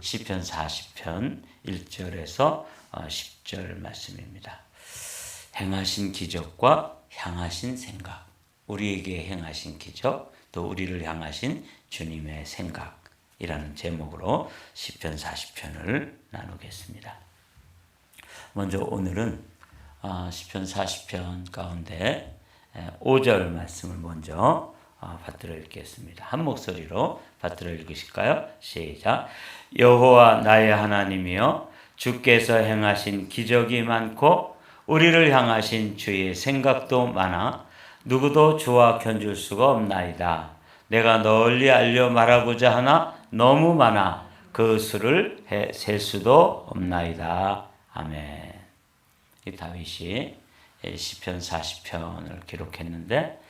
시편 40편 1절에서 10절 말씀입니다. 행하신 기적과 향하신 생각, 우리에게 행하신 기적, 또 우리를 향하신 주님의 생각이라는 제목으로 시편 40편을 나누겠습니다. 먼저 오늘은 시편 40편 가운데 5절 말씀을 먼저 받들어 읽겠습니다. 한 목소리로 받들어 읽으실까요? 시작. 여호와 나의 하나님이여, 주께서 행하신 기적이 많고 우리를 향하신 주의 생각도 많아 누구도 주와 견줄 수가 없나이다. 내가 널리 알려 말하고자 하나 너무 많아 그 수를 셀 수도 없나이다. 아멘. 이 다윗이 시편 40편을 기록했는데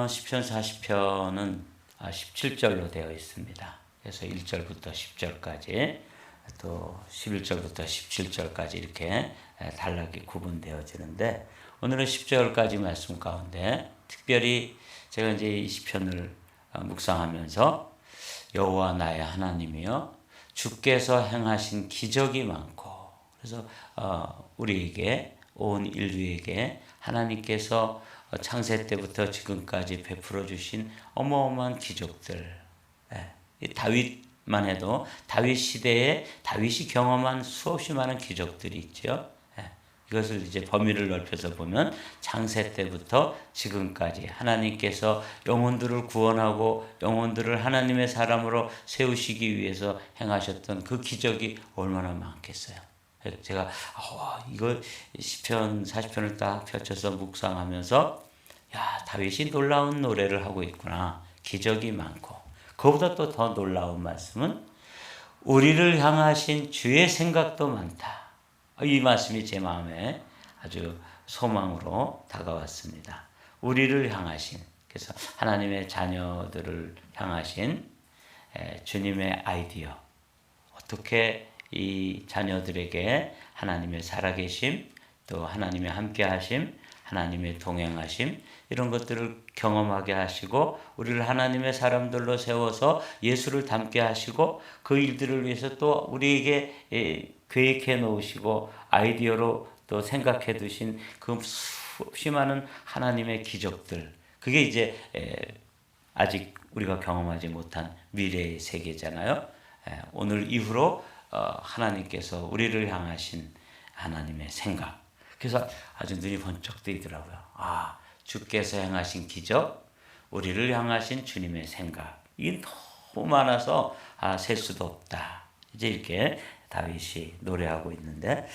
시편 40편은 17절로 되어 있습니다. 그래서 1절부터 10절까지 또 11절부터 17절까지 이렇게 단락이 구분되어지는데, 오늘은 10절까지 말씀 가운데 특별히 제가 이제 이 시편을 묵상하면서 여호와 나의 하나님이여, 주께서 행하신 기적이 많고, 그래서 우리에게, 온 인류에게 하나님께서 창세 때부터 지금까지 베풀어 주신 어마어마한 기적들, 다윗만 해도 다윗 시대에 다윗이 경험한 수없이 많은 기적들이 있죠. 이것을 이제 범위를 넓혀서 보면 창세 때부터 지금까지 하나님께서 영혼들을 구원하고 영혼들을 하나님의 사람으로 세우시기 위해서 행하셨던 그 기적이 얼마나 많겠어요. 제가 이거 시편 40편을 딱 펼쳐서 묵상하면서 다윗이 놀라운 노래를 하고 있구나. 기적이 많고, 그보다 또 더 놀라운 말씀은 우리를 향하신 주의 생각도 많다. 이 말씀이 제 마음에 아주 소망으로 다가왔습니다. 우리를 향하신, 그래서 하나님의 자녀들을 향하신 주님의 아이디어, 어떻게 이 자녀들에게 하나님의 살아계심, 또 하나님의 함께하심, 하나님의 동행하심, 이런 것들을 경험하게 하시고 우리를 하나님의 사람들로 세워서 예수를 닮게 하시고 그 일들을 위해서 또 우리에게 계획해 놓으시고 아이디어로 또 생각해 두신 그 수없이 많은 하나님의 기적들, 그게 이제 아직 우리가 경험하지 못한 미래의 세계잖아요. 오늘 이후로 하나님께서 우리를 향하신 하나님의 생각, 그래서 아주 눈이 번쩍 뜨이더라고요. 주께서 행하신 기적, 우리를 향하신 주님의 생각, 이게 너무 많아서 셀 수도 없다. 이제 이렇게 다윗이 노래하고 있는데,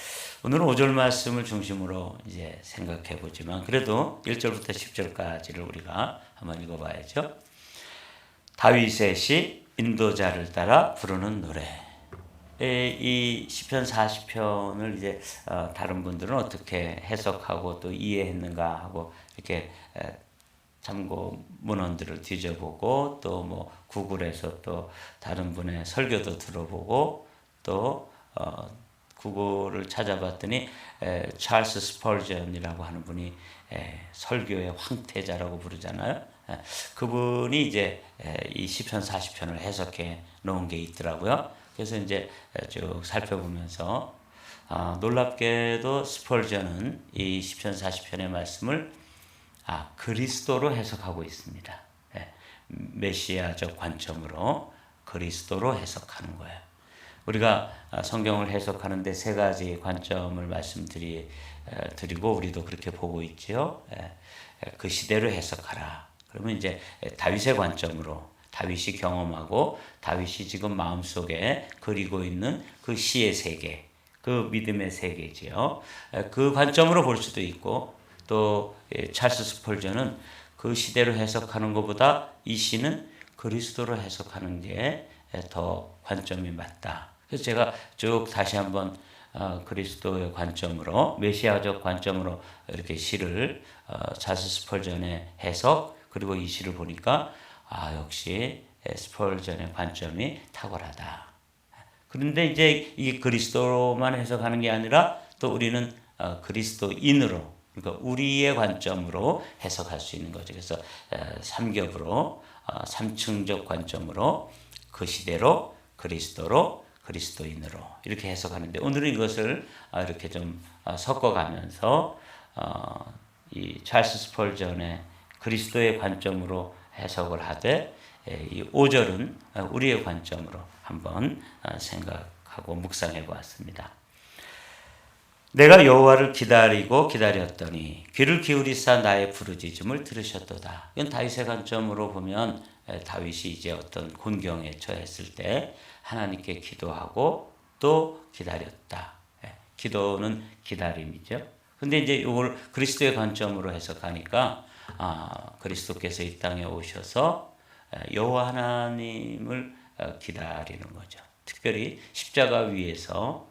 오늘은 5절 말씀을 중심으로 이제 생각해 보지만 그래도 1절부터 10절까지를 우리가 한번 읽어봐야죠. 다윗의 시, 인도자를 따라 부르는 노래. 이 시편 40편을 이제 다른 분들은 어떻게 해석하고 또 이해했는가 하고 이렇게 참고 문헌들을 뒤져보고 또 뭐 구글에서 또 다른 분의 설교도 들어보고 또 구글을 찾아봤더니 찰스 스펄전이라고 하는 분이 설교의 황태자라고 부르잖아요. 그분이 이제 이 시편 40편을 해석해 놓은 게 있더라고요. 그래서 이제 쭉 살펴보면서 놀랍게도 스펄전은 이 시편 40편의 말씀을 그리스도로 해석하고 있습니다. 메시아적 관점으로 그리스도로 해석하는 거예요. 우리가 성경을 해석하는데 세 가지 관점을 말씀드리고 우리도 그렇게 보고 있죠. 그 시대로 해석하라. 그러면 이제 다윗의 관점으로, 다윗이 경험하고 다윗이 지금 마음속에 그리고 있는 그 시의 세계, 그 믿음의 세계지요. 그 관점으로 볼 수도 있고, 또 찰스 스펄전은 그 시대로 해석하는 것보다 이 시는 그리스도로 해석하는 게 더 관점이 맞다. 그래서 제가 쭉 다시 한번 그리스도의 관점으로, 메시아적 관점으로 이렇게 시를 찰스 스펄전의 해석, 그리고 이 시를 보니까 역시 스펄전의 관점이 탁월하다. 그런데 이제 이 그리스도로만 해석하는 게 아니라 또 우리는 그리스도인으로, 그러니까 우리의 관점으로 해석할 수 있는 거죠. 그래서 삼겹으로, 삼층적 관점으로 그 시대로 그리스도로 그리스도인으로 이렇게 해석하는데 오늘은 이것을 이렇게 좀 섞어가면서 이 찰스 스펄전의 그리스도의 관점으로 해석을 하되 이 5절은 우리의 관점으로 한번 생각하고 묵상해 보았습니다. 내가 여호와를 기다리고 기다렸더니 귀를 기울이사 나의 부르짖음을 들으셨도다. 이건 다윗의 관점으로 보면 다윗이 이제 어떤 곤경에 처했을 때 하나님께 기도하고 또 기다렸다. 기도는 기다림이죠. 근데 이제 이걸 그리스도의 관점으로 해석하니까 그리스도께서 이 땅에 오셔서 여호와 하나님을 기다리는 거죠. 특별히 십자가 위에서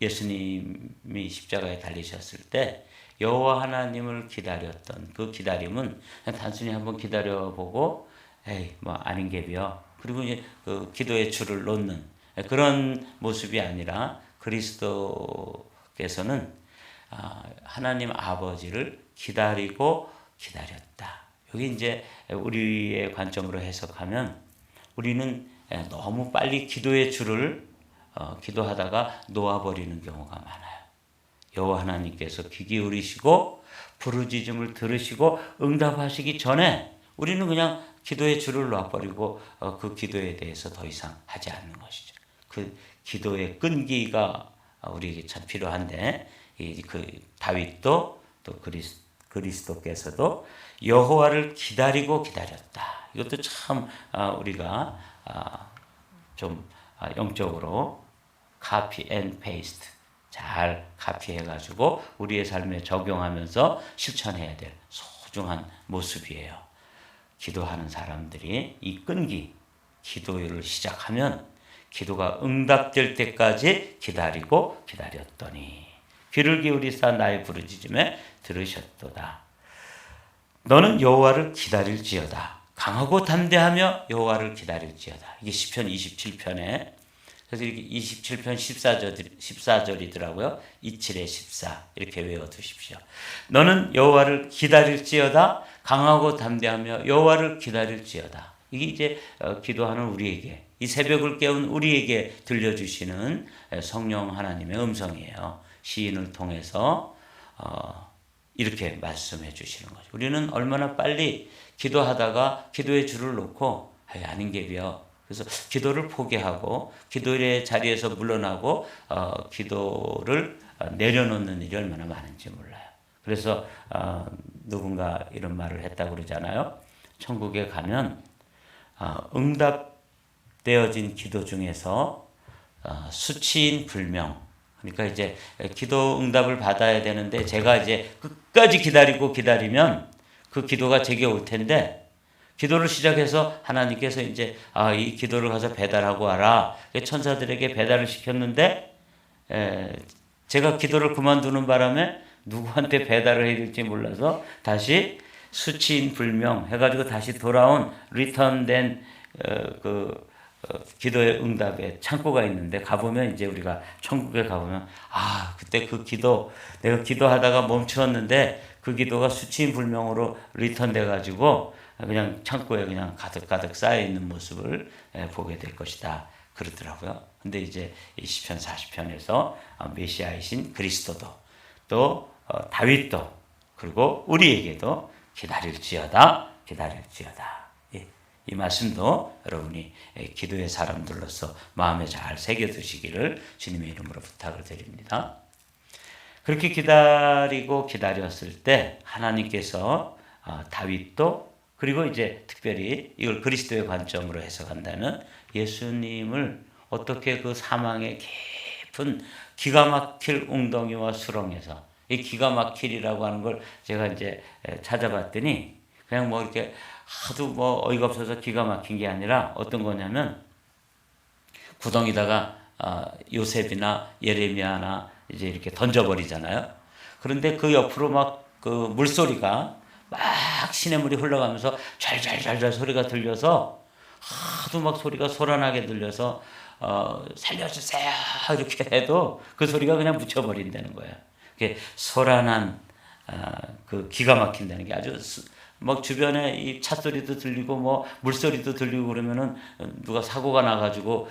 예수님이 십자가에 달리셨을 때 여호와 하나님을 기다렸던 그 기다림은 단순히 한번 기다려보고 에이 뭐 아닌 게비요. 그리고 이제 그 기도의 줄을 놓는 그런 모습이 아니라 그리스도께서는 하나님 아버지를 기다리고 기다렸다. 여기 이제 우리의 관점으로 해석하면 우리는 너무 빨리 기도의 줄을 기도하다가 놓아버리는 경우가 많아요. 여호와 하나님께서 귀 기울이시고 부르짖음을 들으시고 응답하시기 전에 우리는 그냥 기도의 줄을 놔버리고 그 기도에 대해서 더 이상 하지 않는 것이죠. 그 기도의 끈기가 우리에게 참 필요한데 그 다윗도 또 그리스도께서도 여호와를 기다리고 기다렸다. 이것도 참 우리가 좀 영적으로 카피 앤 페이스트 잘 카피해가지고 우리의 삶에 적용하면서 실천해야 될 소중한 모습이에요. 기도하는 사람들이 이 끈기, 기도를 시작하면 기도가 응답될 때까지 기다리고 기다렸더니 귀를 기울이사 나의 부르짖음에 들으셨도다. 너는 여호와를 기다릴지어다. 강하고 담대하며 여호와를 기다릴지어다. 이게 시편 27편에 그래서 이렇게 27편 14절이더라고요. 27에 14 이렇게 외워두십시오. 너는 여호와를 기다릴지어다. 강하고 담대하며 여호와를 기다릴지어다. 이게 이제 기도하는 우리에게 이 새벽을 깨운 우리에게 들려주시는 성령 하나님의 음성이에요. 시인을 통해서 이렇게 말씀해 주시는 거죠. 우리는 얼마나 빨리 기도하다가 기도의 줄을 놓고 아닌 게비요. 그래서 기도를 포기하고 기도의 자리에서 물러나고 기도를 내려놓는 일이 얼마나 많은지 몰라요. 그래서 누군가 이런 말을 했다고 그러잖아요. 천국에 가면 응답되어진 기도 중에서 수치인 불명, 그러니까 이제 기도 응답을 받아야 되는데 제가 이제 끝까지 기다리면 그 기도가 제게 올 텐데 기도를 시작해서 하나님께서 이제 이 기도를 가서 배달하고 와라. 천사들에게 배달을 시켰는데 제가 기도를 그만두는 바람에 누구한테 배달을 해야 될지 몰라서 다시 수치인 불명 해가지고 다시 돌아온 리턴된 기도의 응답의 창고가 있는데 가보면 이제 우리가 천국에 가보면 그때 그 기도 내가 기도하다가 멈추었는데 그 기도가 수치인 불명으로 리턴돼 가지고 그냥 창고에 그냥 가득 쌓여 있는 모습을 보게 될 것이다 그러더라고요. 근데 이제 이 시편 40편에서 메시아이신 그리스도도 또 다윗도 그리고 우리에게도 기다릴지어다. 이 말씀도 여러분이 기도의 사람들로서 마음에 잘 새겨두시기를 주님의 이름으로 부탁을 드립니다. 그렇게 기다렸을 때 하나님께서 다윗도 그리고 이제 특별히 이걸 그리스도의 관점으로 해석한다는 예수님을 어떻게 그 사망의 깊은 기가 막힐 웅덩이와 수렁에서 이 기가 막힐이라고 하는 걸 제가 이제 찾아봤더니 그냥 뭐 이렇게 하도 뭐 어이가 없어서 기가 막힌 게 아니라 어떤 거냐면 구덩이다가 요셉이나 예레미야나 이제 이렇게 던져버리잖아요. 그런데 그 옆으로 막 그 물소리가 막 시냇물이 흘러가면서 잘잘잘잘 소리가 들려서 하도 막 소리가 소란하게 들려서 살려주세요 이렇게 해도 그 소리가 그냥 묻혀버린다는 거예요. 그게 소란한 그 기가 막힌다는 게 아주 막 주변에 이 차 소리도 들리고 뭐 물소리도 들리고 그러면은 누가 사고가 나가지고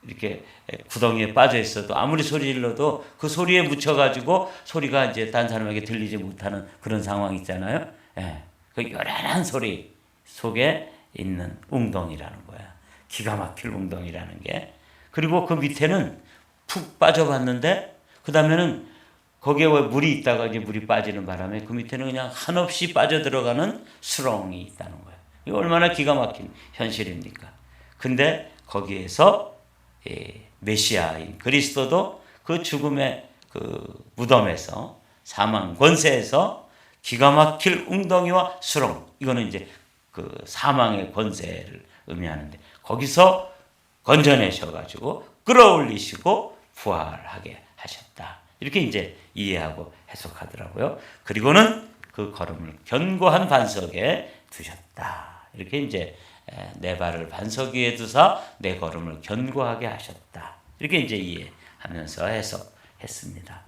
이렇게 구덩이에 빠져 있어도 아무리 소리 질러도 그 소리에 묻혀가지고 소리가 이제 딴 사람에게 들리지 못하는 그런 상황 있잖아요. 예. 그 요란한 소리 속에 있는 웅덩이라는 거야. 기가 막힐 웅덩이라는 게. 그리고 그 밑에는 푹 빠져봤는데 그 다음에는 거기에 물이 있다가 이제 물이 빠지는 바람에 그 밑에는 그냥 한없이 빠져들어가는 수렁이 있다는 거예요. 이거 얼마나 기가 막힌 현실입니까? 근데 거기에서 메시아인 그리스도도 그 죽음의 그 무덤에서 사망 권세에서 기가 막힐 웅덩이와 수렁, 이거는 이제 그 사망의 권세를 의미하는데 거기서 건져내셔가지고 끌어올리시고 부활하게 하셨다. 이렇게 이제 이해하고 해석하더라고요. 그리고는 그 걸음을 견고한 반석에 두셨다. 이렇게 이제 내 발을 반석 위에 두사 내 걸음을 견고하게 하셨다. 이렇게 이제 이해하면서 해석했습니다.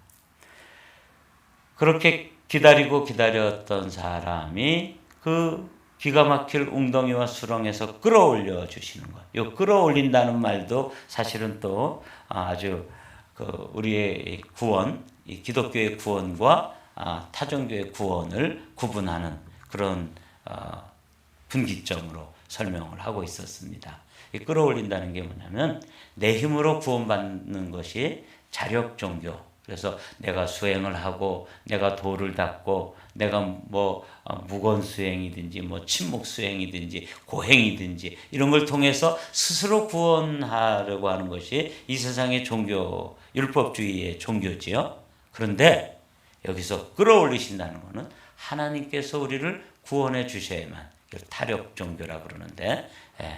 그렇게 기다리고 기다렸던 사람이 그 기가 막힐 웅덩이와 수렁에서 끌어올려 주시는 것. 이 끌어올린다는 말도 사실은 또 아주 그 우리의 구원, 이 기독교의 구원과 타종교의 구원을 구분하는 그런 분기점으로 설명을 하고 있었습니다. 이 끌어올린다는 게 뭐냐면 내 힘으로 구원받는 것이 자력 종교. 그래서 내가 수행을 하고 내가 도를 닦고 내가 뭐 무건 수행이든지 뭐 침묵 수행이든지 고행이든지 이런 걸 통해서 스스로 구원하려고 하는 것이 이 세상의 종교, 율법주의의 종교지요. 그런데 여기서 끌어올리신다는 것은 하나님께서 우리를 구원해 주셔야만, 타력 종교라고 그러는데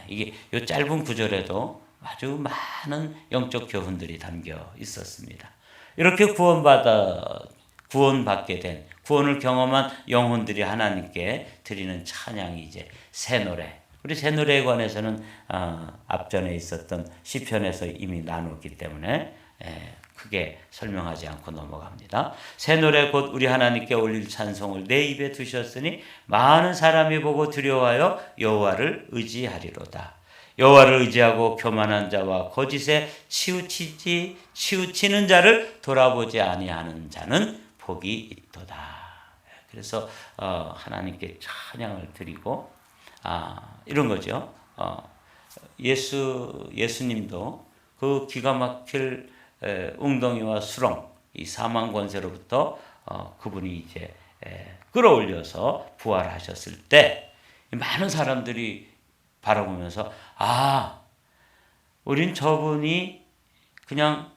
이게 이 짧은 구절에도 아주 많은 영적 교훈들이 담겨 있었습니다. 이렇게 구원받게 된, 구원을 경험한 영혼들이 하나님께 드리는 찬양이 이제 새 노래. 우리 새 노래에 관해서는 앞전에 있었던 시편에서 이미 나눴기 때문에 크게 설명하지 않고 넘어갑니다. 새 노래 곧 우리 하나님께 올릴 찬송을 내 입에 두셨으니 많은 사람이 보고 두려워하여 여호와를 의지하리로다. 여호와를 의지하고 교만한 자와 거짓에 치우치는 자를 돌아보지 아니하는 자는 복이 있도다. 그래서 하나님께 찬양을 드리고 이런 거죠. 예수님도 그 기가 막힐 웅덩이와 수렁, 이 사망 권세로부터 그분이 이제 끌어올려서 부활하셨을 때 많은 사람들이 바라보면서 우린 저분이 그냥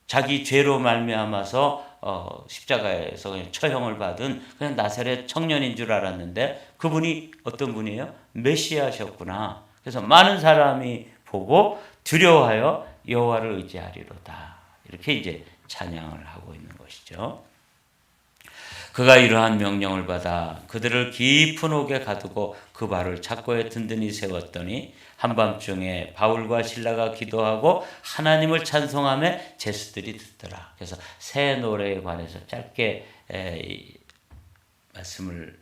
자기 죄로 말미암아서 십자가에서 그냥 처형을 받은 그냥 나사렛 청년인 줄 알았는데 그분이 어떤 분이에요? 메시아셨구나. 그래서 많은 사람이 보고 두려워하여 여호와를 의지하리로다. 이렇게 이제 찬양을 하고 있는 것이죠. 그가 이러한 명령을 받아 그들을 깊은 옥에 가두고 그 발을 착고에 든든히 세웠더니 한밤중에 바울과 실라가 기도하고 하나님을 찬송하며 제수들이 듣더라. 그래서 새 노래에 관해서 짧게 말씀을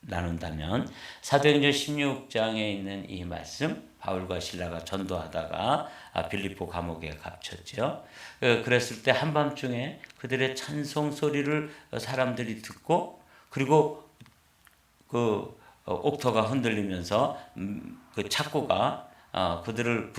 나눈다면 사도행전 16장에 있는 이 말씀, 바울과 실라가 전도하다가 빌립보 감옥에 갇혔죠. 그랬을 때 한밤중에 그들의 찬송 소리를 사람들이 듣고 그리고 그 옥토가 흔들리면서 그 착고가 그들을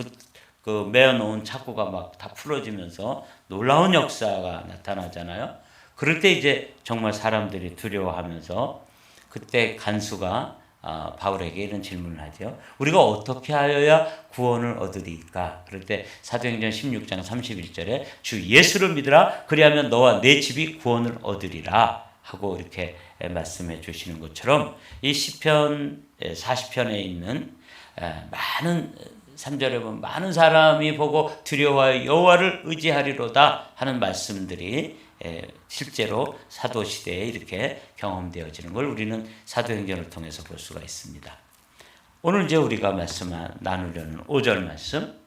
그 메어놓은 착고가 막 다 풀어지면서 놀라운 역사가 나타나잖아요. 그럴 때 이제 정말 사람들이 두려워하면서 그때 간수가 바울에게 이런 질문을 하죠. 우리가 어떻게 하여야 구원을 얻으리까? 그럴 때 사도행전 16장 31절에 주 예수를 믿으라. 그리하면 너와 내 집이 구원을 얻으리라 하고 이렇게 말씀해 주시는 것처럼 이 시편 40편에 있는 많은 3절에 보면 많은 사람이 보고 두려워하여 여호와를 의지하리로다 하는 말씀들이 실제로 사도시대에 이렇게 경험되어지는 걸 우리는 사도행전을 통해서 볼 수가 있습니다. 오늘 이제 우리가 나누려는 5절 말씀,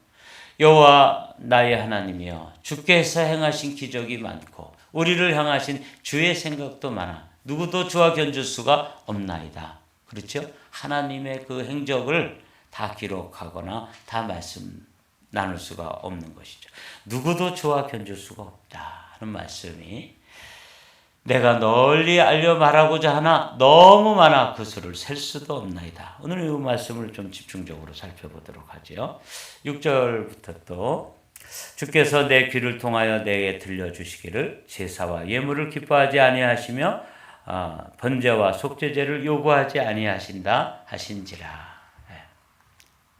여호와 나의 하나님이여 주께서 행하신 기적이 많고 우리를 향하신 주의 생각도 많아 누구도 주와 견줄 수가 없나이다. 그렇죠? 하나님의 그 행적을 다 기록하거나 다 말씀 나눌 수가 없는 것이죠. 누구도 주와 견줄 수가 없다 하는 말씀이 내가 널리 알려 말하고자 하나 너무 많아 그 수를 셀 수도 없나이다. 오늘 이 말씀을 좀 집중적으로 살펴보도록 하죠. 6절부터 또 주께서 내 귀를 통하여 내게 들려주시기를 제사와 예물을 기뻐하지 아니하시며 번제와 속죄제를 요구하지 아니하신다 하신지라.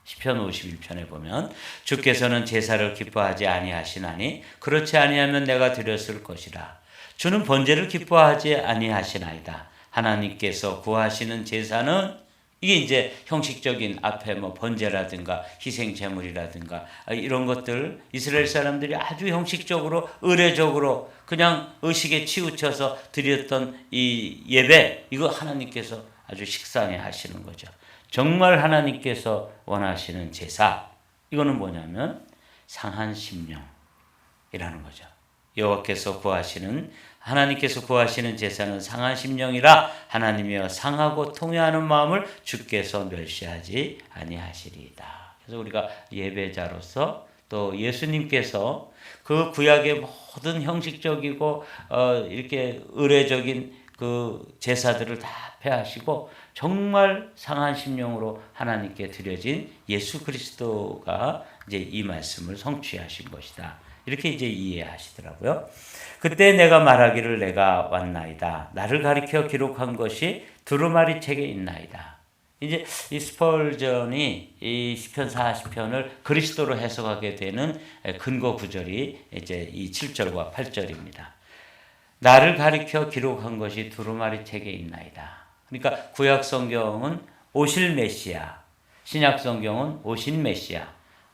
시편 51편에 보면 주께서는 제사를 기뻐하지 아니하시나니 그렇지 아니하면 내가 드렸을 것이라. 주는 번제를 기뻐하지 아니하시나이다. 하나님께서 구하시는 제사는 이게 이제 형식적인 앞에 뭐 번제라든가 희생 제물이라든가 이런 것들 이스라엘 사람들이 아주 형식적으로 의례적으로 그냥 의식에 치우쳐서 드렸던 이 예배 이거 하나님께서 아주 식상해 하시는 거죠. 정말 하나님께서 원하시는 제사 이거는 뭐냐면 상한 심령이라는 거죠. 여호와께서 구하시는 하나님께서 구하시는 제사는 상한 심령이라 하나님이여 상하고 통회하는 마음을 주께서 멸시하지 아니하시리이다. 그래서 우리가 예배자로서 또 예수님께서 그 구약의 모든 형식적이고 이렇게 의례적인 그 제사들을 다 폐하시고 정말 상한 심령으로 하나님께 드려진 예수 그리스도가 이제 이 말씀을 성취하신 것이다. 이렇게 이제 이해하시더라고요. 그때 내가 말하기를 내가 왔나이다. 나를 가리켜 기록한 것이 두루마리 책에 있나이다. 이제 이 스펄전이 이 시편 40편을 그리스도로 해석하게 되는 근거 구절이 이제 이 7절과 8절입니다. 나를 가리켜 기록한 것이 두루마리 책에 있나이다. 그러니까 구약 성경은 오실 메시아, 신약 성경은 오신 메시아,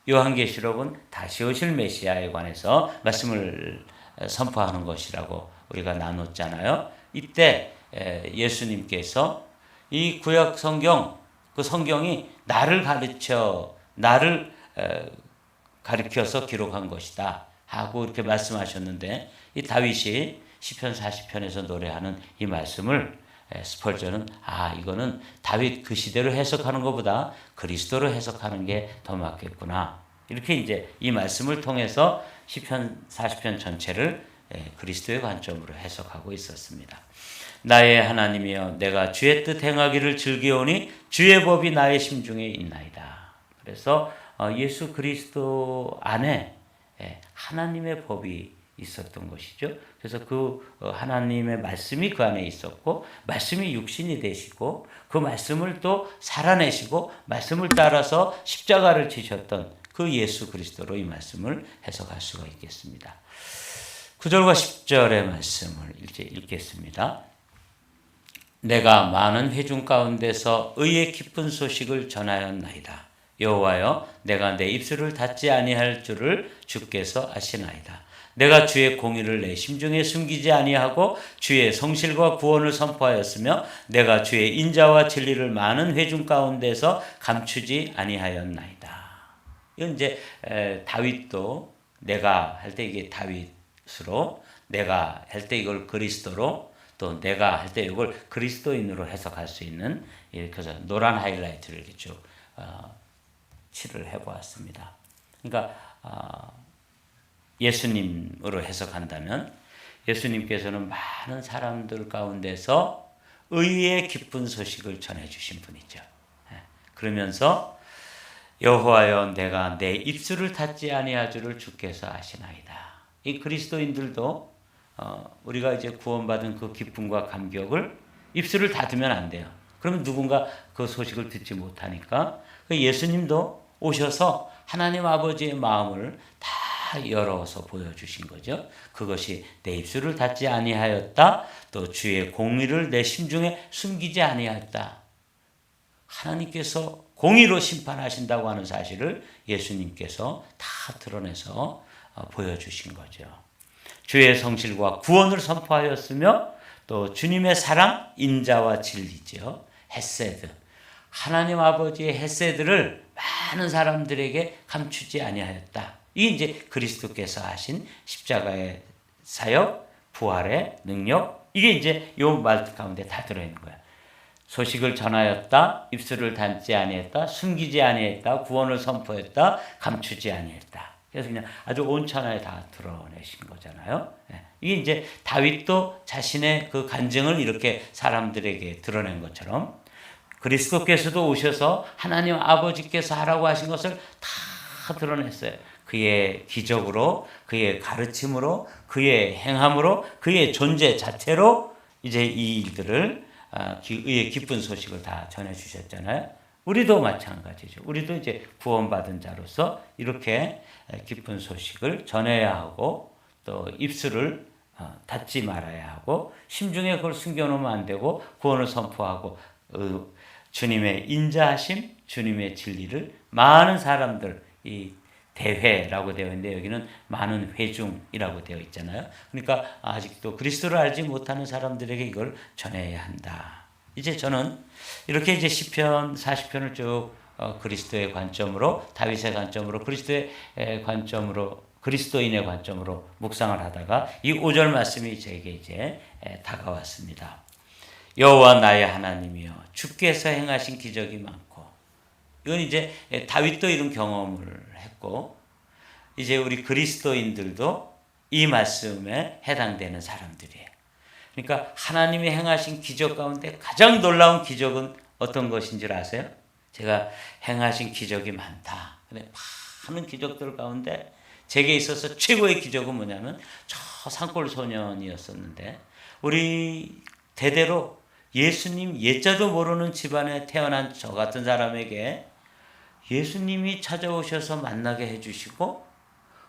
요한계시록은 다시 오실 메시아에 관해서 말씀을 선포하는 것이라고 우리가 나눴잖아요. 이때 예수님께서 이 구약 성경, 그 성경이 나를 가르쳐서 기록한 것이다 하고 이렇게 말씀하셨는데 이 다윗이 시편 40편에서 노래하는 이 말씀을 스펄전은 이거는 다윗 그 시대로 해석하는 것보다 그리스도로 해석하는 게 더 맞겠구나. 이렇게 이제 이 말씀을 통해서 시편 40편 전체를 그리스도의 관점으로 해석하고 있었습니다. 나의 하나님이여 내가 주의 뜻 행하기를 즐기오니 주의 법이 나의 심중에 있나이다. 그래서 예수 그리스도 안에 하나님의 법이 있었던 것이죠. 그래서 그 하나님의 말씀이 그 안에 있었고 말씀이 육신이 되시고 그 말씀을 또 살아내시고 말씀을 따라서 십자가를 지셨던 그 예수 그리스도로 이 말씀을 해석할 수가 있겠습니다. 9절과 10절의 말씀을 이제 읽겠습니다. 내가 많은 회중 가운데서 의의 기쁜 소식을 전하였나이다. 여호와여 내가 내 입술을 닫지 아니할 줄을 주께서 아시나이다. 내가 주의 공의를 내 심중에 숨기지 아니하고 주의 성실과 구원을 선포하였으며 내가 주의 인자와 진리를 많은 회중 가운데서 감추지 아니하였나이다. 이건 이제 다윗도 내가 할 때 이게 다윗으로 내가 할 때 이걸 그리스도로 또 내가 할 때 이걸 그리스도인으로 해석할 수 있는 그래서 노란 하이라이트를 이렇게 쭉 칠을 해보았습니다. 그러니까 예수님으로 해석한다면 예수님께서는 많은 사람들 가운데서 의의 기쁜 소식을 전해주신 분이죠. 그러면서 여호와여 내가 내 입술을 닫지 아니할 줄을 주께서 아시나이다. 이 그리스도인들도 우리가 이제 구원받은 그 기쁨과 감격을 입술을 닫으면 안 돼요. 그러면 누군가 그 소식을 듣지 못하니까 예수님도 오셔서 하나님 아버지의 마음을 다 열어서 보여주신 거죠. 그것이 내 입술을 닫지 아니하였다. 또 주의 공의를 내 심중에 숨기지 아니하였다. 하나님께서 공의로 심판하신다고 하는 사실을 예수님께서 다 드러내서 보여주신 거죠. 주의 성실과 구원을 선포하였으며 또 주님의 사랑, 인자와 진리죠. 헤세드. 하나님 아버지의 헤세드를 많은 사람들에게 감추지 아니하였다. 이게 이제 그리스도께서 하신 십자가의 사역, 부활의 능력, 이게 이제 요 말 가운데 다 들어있는 거야. 소식을 전하였다, 입술을 닫지 아니했다, 숨기지 아니했다, 구원을 선포했다, 감추지 아니했다. 그래서 그냥 아주 온천하에 다 드러내신 거잖아요. 이게 이제 다윗도 자신의 그 간증을 이렇게 사람들에게 드러낸 것처럼 그리스도께서도 오셔서 하나님 아버지께서 하라고 하신 것을 다 드러냈어요. 그의 기적으로, 그의 가르침으로, 그의 행함으로, 그의 존재 자체로 이제 이 일들을 의의 기쁜 소식을 다 전해주셨잖아요. 우리도 마찬가지죠. 우리도 이제 구원받은 자로서 이렇게 기쁜 소식을 전해야 하고 또 입술을 닫지 말아야 하고 심중에 그걸 숨겨놓으면 안 되고 구원을 선포하고 주님의 인자하심, 주님의 진리를 많은 사람들, 이 대회라고 되어 있는데 여기는 많은 회중이라고 되어 있잖아요. 그러니까 아직도 그리스도를 알지 못하는 사람들에게 이걸 전해야 한다. 이제 저는 이렇게 이제 시편 40편을 쭉 그리스도의 관점으로, 다윗의 관점으로, 그리스도의 관점으로, 그리스도인의 관점으로 묵상을 하다가 이 5절 말씀이 제게 이제 다가왔습니다. 여호와 나의 하나님이여 주께서 행하신 기적이 많고, 이건 이제 다윗도 이런 경험을 했고 이제 우리 그리스도인들도 이 말씀에 해당되는 사람들이에요. 그러니까 하나님이 행하신 기적 가운데 가장 놀라운 기적은 어떤 것인 줄 아세요? 제가 행하신 기적이 많다. 근데 많은 기적들 가운데 제게 있어서 최고의 기적은 뭐냐면 저 산골 소년이었었는데 우리 대대로 예수님 예자도 모르는 집안에 태어난 저 같은 사람에게 예수님이 찾아오셔서 만나게 해주시고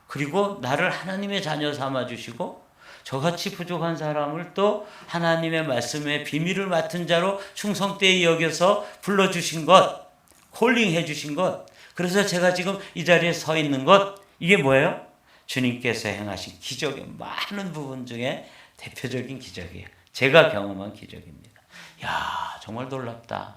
그리고 나를 하나님의 자녀 삼아주시고 저같이 부족한 사람을 또 하나님의 말씀의 비밀을 맡은 자로 충성되이 여겨서 불러주신 것, 콜링해 주신 것, 그래서 제가 지금 이 자리에 서 있는 것, 이게 뭐예요? 주님께서 행하신 기적의 많은 부분 중에 대표적인 기적이에요. 제가 경험한 기적입니다. 야, 정말 놀랍다.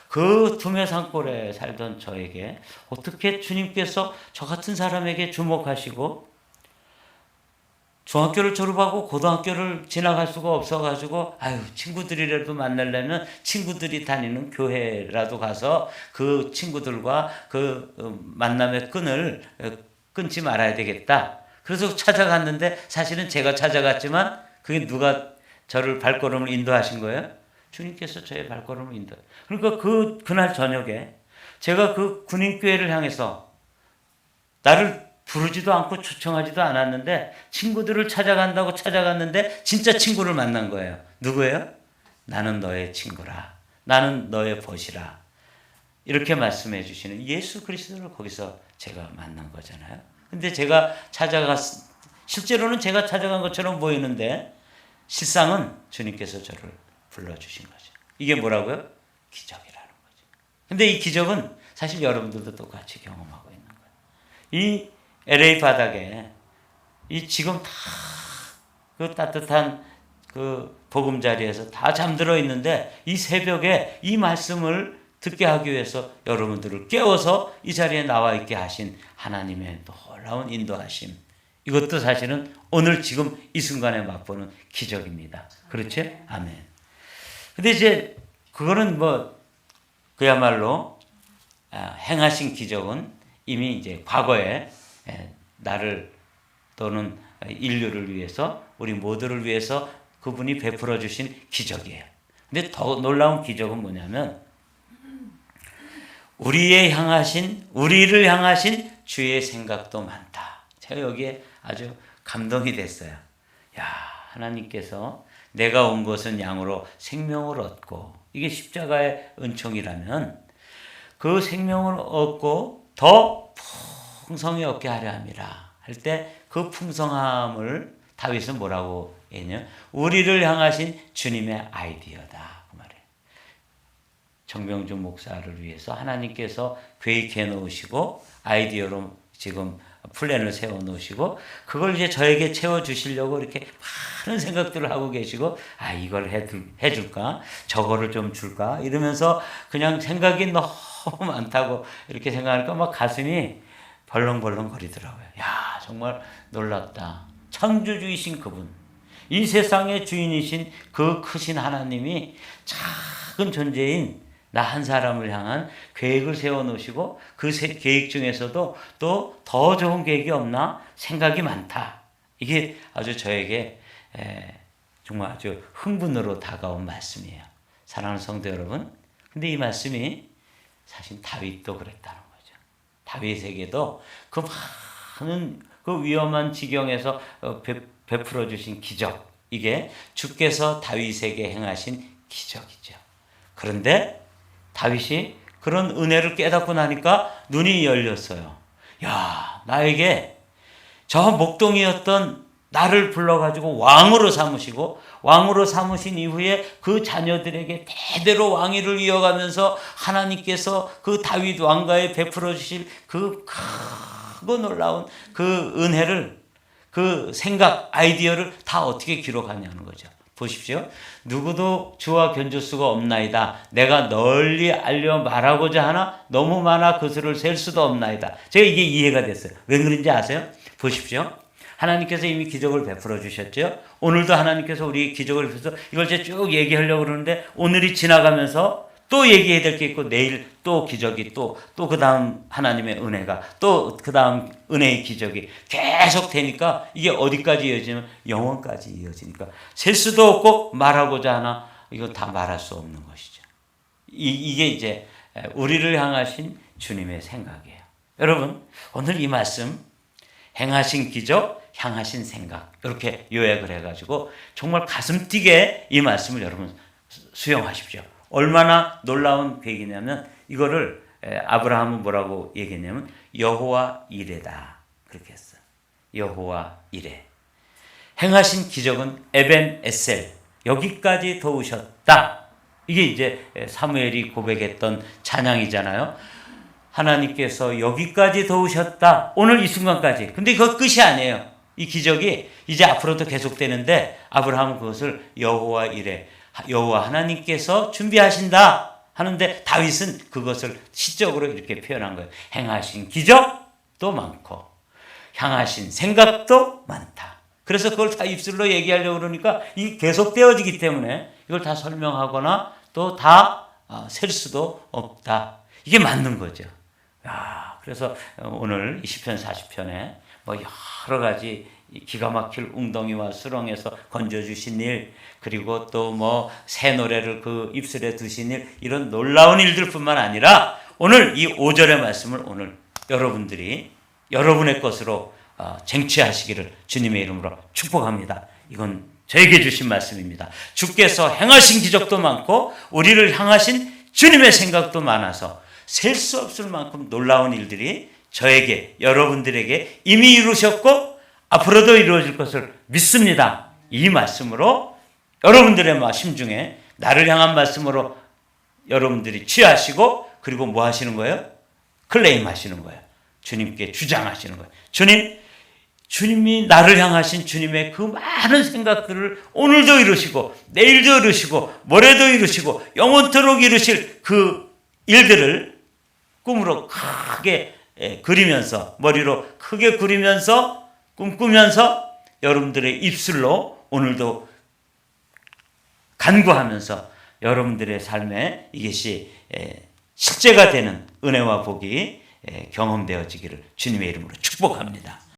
그 둠의 산골에 살던 저에게 어떻게 주님께서 저 같은 사람에게 주목하시고 중학교를 졸업하고 고등학교를 지나갈 수가 없어가지고 친구들이라도 만나려면 친구들이 다니는 교회라도 가서 그 친구들과 그 만남의 끈을 끊지 말아야 되겠다. 그래서 찾아갔는데 사실은 제가 찾아갔지만 그게 누가 저를 발걸음을 인도하신 거예요? 주님께서 저의 발걸음을 인도. 그러니까 그날 저녁에 제가 그 군인교회를 향해서 나를 부르지도 않고 초청하지도 않았는데 친구들을 찾아간다고 찾아갔는데 진짜 친구를 만난 거예요. 누구예요? 나는 너의 친구라. 나는 너의 벗이라. 이렇게 말씀해 주시는 예수 그리스도를 거기서 제가 만난 거잖아요. 근데 제가 실제로는 제가 찾아간 것처럼 보이는데 실상은 주님께서 저를 불러주신 거죠. 이게 뭐라고요? 기적이라는 거죠. 근데 이 기적은 사실 여러분들도 똑같이 경험하고 있는 거예요. 이 LA 바닥에 이 지금 다 그 따뜻한 그 보금자리에서 다 잠들어 있는데 이 새벽에 이 말씀을 듣게 하기 위해서 여러분들을 깨워서 이 자리에 나와 있게 하신 하나님의 놀라운 인도하심. 이것도 사실은 오늘 지금 이 순간에 맛보는 기적입니다. 그렇죠? 아멘. 근데 이제 그거는 그야말로 행하신 기적은 이미 이제 과거에 나를 또는 인류를 위해서 우리 모두를 위해서 그분이 베풀어 주신 기적이에요. 근데 더 놀라운 기적은 뭐냐면 우리를 향하신 주의 생각도 많다. 제가 여기에 아주 감동이 됐어요. 야, 하나님께서 내가 온 것은 양으로 생명을 얻고 이게 십자가의 은총이라면 그 생명을 얻고 더 풍성히 얻게 하려 함이라 할 때 그 풍성함을 다윗은 뭐라고 했냐? 우리를 향하신 주님의 아이디어다. 그 말이에요. 정병준 목사를 위해서 하나님께서 계획해 놓으시고 아이디어로 지금 플랜을 세워 놓으시고 그걸 이제 저에게 채워 주시려고 이렇게 많은 생각들을 하고 계시고 이걸 해 줄까? 저거를 좀 줄까? 이러면서 그냥 생각이 너무 많다고 이렇게 생각하니까 막 가슴이 벌렁벌렁 거리더라고요. 야, 정말 놀랍다. 창조주이신 그분, 이 세상의 주인이신 그 크신 하나님이 작은 존재인 나 한 사람을 향한 계획을 세워놓으시고 그 계획 중에서도 또 더 좋은 계획이 없나 생각이 많다. 이게 아주 저에게 정말 아주 흥분으로 다가온 말씀이에요. 사랑하는 성도 여러분, 근데 이 말씀이 사실 다윗도 그랬다는 거죠. 다윗에게도 그 많은 그 위험한 지경에서 베풀어 주신 기적, 이게 주께서 다윗에게 행하신 기적이죠. 그런데 다윗이 그런 은혜를 깨닫고 나니까 눈이 열렸어요. 야, 나에게 저 목동이었던 나를 불러가지고 왕으로 삼으시고 왕으로 삼으신 이후에 그 자녀들에게 대대로 왕위를 이어가면서 하나님께서 그 다윗 왕가에 베풀어 주실 그 크고 놀라운 그 은혜를, 그 생각, 아이디어를 다 어떻게 기록하냐는 거죠. 보십시오. 누구도 주와 견줄 수가 없나이다. 내가 널리 알려 말하고자 하나 너무 많아 그수를 셀 수도 없나이다. 제가 이게 이해가 됐어요. 왜 그런지 아세요? 보십시오. 하나님께서 이미 기적을 베풀어 주셨죠. 오늘도 하나님께서 우리 기적을 베풀어서 이걸 제가 쭉 얘기하려고 그러는데 오늘이 지나가면서 또 얘기해야 될 게 있고 내일 또 기적이 또 그 다음 하나님의 은혜가 또 그 다음 은혜의 기적이 계속 되니까 이게 어디까지 이어지면 영원까지 이어지니까 셀 수도 없고 말하고자 하나 이거 다 말할 수 없는 것이죠. 이게 이제 우리를 향하신 주님의 생각이에요. 여러분, 오늘 이 말씀 행하신 기적, 향하신 생각 이렇게 요약을 해가지고 정말 가슴 뛰게 이 말씀을 여러분 수용하십시오. 얼마나 놀라운 계획이냐면 이거를 아브라함은 뭐라고 얘기했냐면 여호와 이레다 그렇게 했어요. 여호와 이레. 행하신 기적은 에벤 에셀 여기까지 도우셨다. 이게 이제 사무엘이 고백했던 찬양이잖아요. 하나님께서 여기까지 도우셨다. 오늘 이 순간까지. 근데 그거 끝이 아니에요. 이 기적이 이제 앞으로도 계속되는데 아브라함은 그것을 여호와 이레, 여호와 하나님께서 준비하신다 하는데 다윗은 그것을 시적으로 이렇게 표현한 거예요. 행하신 기적도 많고 향하신 생각도 많다. 그래서 그걸 다 입술로 얘기하려고 그러니까 이 계속되어지기 때문에 이걸 다 설명하거나 또 다 셀 수도 없다. 이게 맞는 거죠. 야, 그래서 오늘 20편 40편에 뭐 여러 가지 기가 막힐 웅덩이와 수렁에서 건져주신 일, 그리고 또 뭐 새 노래를 그 입술에 두신 일, 이런 놀라운 일들뿐만 아니라 오늘 이 5절의 말씀을 오늘 여러분들이 여러분의 것으로 쟁취하시기를 주님의 이름으로 축복합니다. 이건 저에게 주신 말씀입니다. 주께서 행하신 기적도 많고 우리를 향하신 주님의 생각도 많아서 셀 수 없을 만큼 놀라운 일들이 저에게, 여러분들에게 이미 이루셨고 앞으로도 이루어질 것을 믿습니다. 이 말씀으로 여러분들의 심중에 나를 향한 말씀으로 여러분들이 취하시고 그리고 뭐 하시는 거예요? 클레임 하시는 거예요. 주님께 주장하시는 거예요. 주님이 나를 향하신 주님의 그 많은 생각들을 오늘도 이루시고 내일도 이루시고 모레도 이루시고 영원토록 이루실 그 일들을 꿈으로 크게 그리면서, 머리로 크게 그리면서 꿈꾸면서 여러분들의 입술로 오늘도 간구하면서 여러분들의 삶에 이것이 실제가 되는 은혜와 복이 경험되어지기를 주님의 이름으로 축복합니다.